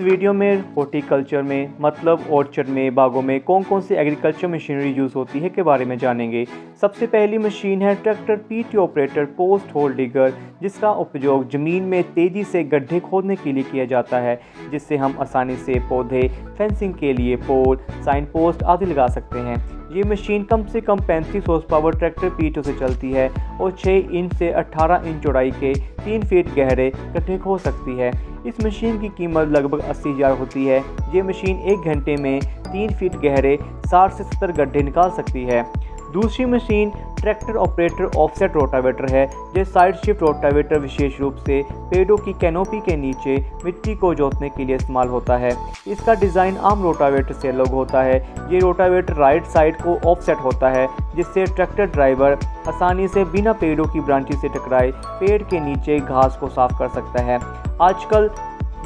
Video में horticulture में मतलब ऑर्चर्ड में बागों में कौन कौन सी एग्रीकल्चर मशीनरी यूज़ होती है के बारे में जानेंगे। सबसे पहली मशीन है tractor PT operator post hole digger, जिसका उपयोग ज़मीन में तेज़ी से गड्ढे खोदने के लिए किया जाता है, जिससे हम आसानी से पौधे, फेंसिंग के लिए पोल, साइन पोस्ट आदि लगा सकते हैं। ये मशीन कम से कम 35 हॉर्स पावर ट्रैक्टर पीटो से चलती है और 6 इंच से 18 इंच चौड़ाई के 3 फीट गहरे गड्ढे खोद सकती है। इस मशीन की कीमत लगभग 80,000 होती है। ये मशीन 1 घंटे में 3 फीट गहरे 60 से 70 गड्ढे निकाल सकती है। दूसरी machine tractor operator offset rotavator है। ये साइड शिफ्ट रोटावेटर विशेष रूप से पेड़ों की कैनोपी के नीचे मिट्टी को जोतने के लिए इस्तेमाल होता है। इसका डिज़ाइन आम रोटावेटर से अलग होता है। ये रोटावेटर राइट साइड को ऑफसेट होता है, जिससे ट्रैक्टर ड्राइवर आसानी से बिना पेड़ों की ब्रांचेस से टकराए पेड़ के नीचे घास को साफ कर सकता है। आजकल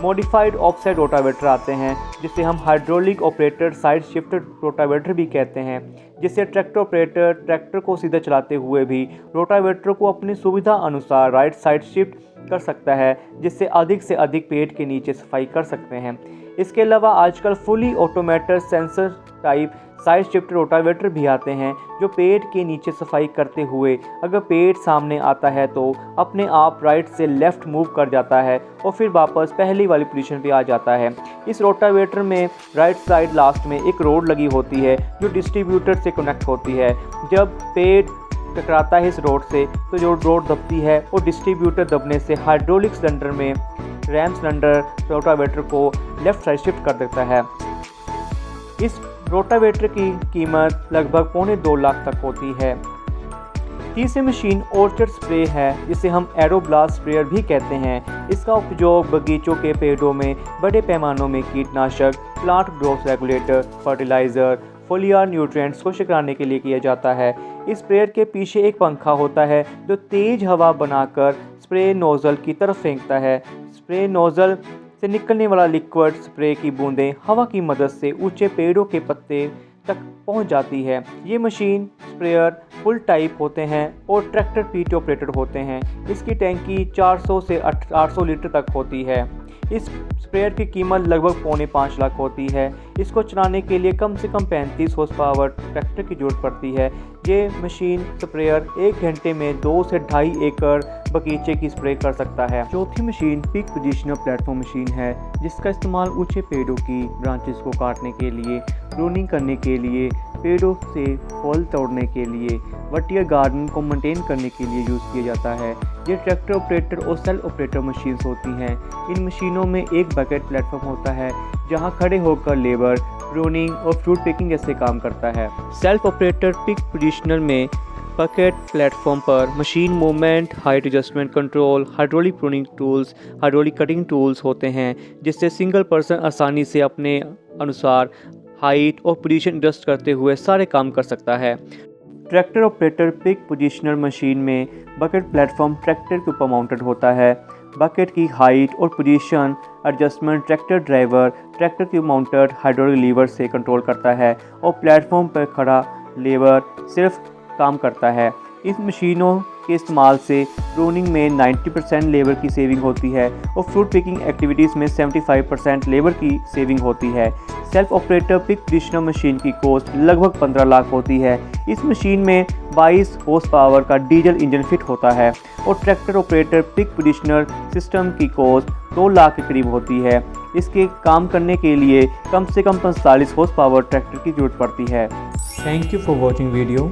मॉडिफाइड ऑफसेट रोटावेटर आते हैं, जिसे हम hydraulic operator side shifted rotavator भी कहते हैं, जिससे ट्रैक्टर ऑपरेटर ट्रैक्टर को सीधा चलाते हुए भी रोटावेटर को अपनी सुविधा अनुसार राइट साइड शिफ्ट कर सकता है, जिससे अधिक से अधिक पेड़ के नीचे सफाई कर सकते हैं। इसके अलावा आजकल fully automated sensor type side shift rotavator भी आते हैं, जो पेड़ के नीचे सफाई करते हुए अगर पेड़ सामने आता है तो अपने आप राइट से लेफ़्ट मूव कर जाता है और फिर वापस पहली वाली पोजीशन पे आ जाता है। इस रोटावेटर में राइट साइड लास्ट में एक रोड लगी होती है, जो डिस्ट्रीब्यूटर से कनेक्ट होती है। जब पेड़ टकराता है इस रोड से तो जो रोड दबती है और डिस्ट्रीब्यूटर दबने से हाइड्रोलिक सिलेंडर में रैम सिलेंडर रोटावेटर को लेफ़्ट साइड शिफ्ट कर देता है। इस रोटावेटर की कीमत लगभग 2.25 लाख तक होती है। तीसरी मशीन ऑर्चर्ड स्प्रे है, जिसे हम एरोब्लास्ट स्प्रेयर भी कहते हैं। इसका उपयोग बगीचों के पेड़ों में बड़े पैमानों में कीटनाशक, plant growth regulator, fertiliser, foliar nutrients को छिड़काने के लिए किया जाता है। इस स्प्रेयर के पीछे एक पंखा होता है, जो तेज़ हवा बनाकर स्प्रे नोज़ल की तरफ फेंकता है। स्प्रे नोज़ल से निकलने वाला लिक्विड स्प्रे की बूंदें हवा की मदद से ऊंचे पेड़ों के पत्ते तक पहुंच जाती है। ये मशीन स्प्रेयर फुल टाइप होते हैं और ट्रैक्टर पीटी ऑपरेटेड होते हैं। इसकी टैंकी 400 से 800 लीटर तक होती है। इस स्प्रेयर की कीमत लगभग 4.25 लाख होती है। इसको चलाने के लिए कम से कम 35 हॉर्स पावर ट्रैक्टर की ज़रूरत पड़ती है। ये मशीन स्प्रेयर 1 घंटे में 2 से 2.5 एकड़ बगीचे की स्प्रे कर सकता है। चौथी machine pick positioner platform machine है, जिसका इस्तेमाल ऊंचे पेड़ों की ब्रांचेस को काटने के लिए, प्रूनिंग करने के लिए, पेड़ों से फल तोड़ने के लिए, वर्टिकल गार्डन को मेंटेन करने के लिए यूज़ किया जाता है। ये ट्रैक्टर ऑपरेटर और सेल्फ ऑपरेटर मशीन्स होती हैं। इन मशीनों में एक बकेट प्लेटफॉर्म होता है, जहां खड़े होकर लेबर प्रूनिंग और फ्रूट पिकिंग जैसे काम करता है। सेल्फ ऑपरेटर पिक पोजिशनर में बकेट प्लेटफॉर्म पर machine movement, height adjustment control, hydraulic pruning tools, hydraulic cutting tools होते हैं, जिससे सिंगल पर्सन आसानी से अपने अनुसार हाइट और पोजीशन एडजस्ट करते हुए सारे काम कर सकता है। Tractor operator pick positioner machine में बकेट प्लेटफॉर्म ट्रैक्टर के ऊपर माउंटेड होता है। बकेट की हाइट और position adjustment tractor driver tractor के माउंटेड हाइड्रोलिक लीवर से कंट्रोल करता है और प्लेटफॉर्म पर खड़ा लेबर सिर्फ काम करता है। इस मशीनों के इस्तेमाल से प्रूनिंग में 90% लेबर की सेविंग होती है और फ्रूट पिकिंग एक्टिविटीज़ में 75% लेबर की सेविंग होती है। Self operator pick positioner machine की कॉस्ट लगभग 15 लाख होती है। इस मशीन में 22 हॉर्स पावर का डीजल इंजन फिट होता है और tractor operator pick positioner system की कॉस्ट 2 लाख के करीब होती है। इसके काम करने के लिए कम से कम 45 हॉर्स पावर ट्रैक्टर की जरूरत पड़ती है। Thank you for watching video.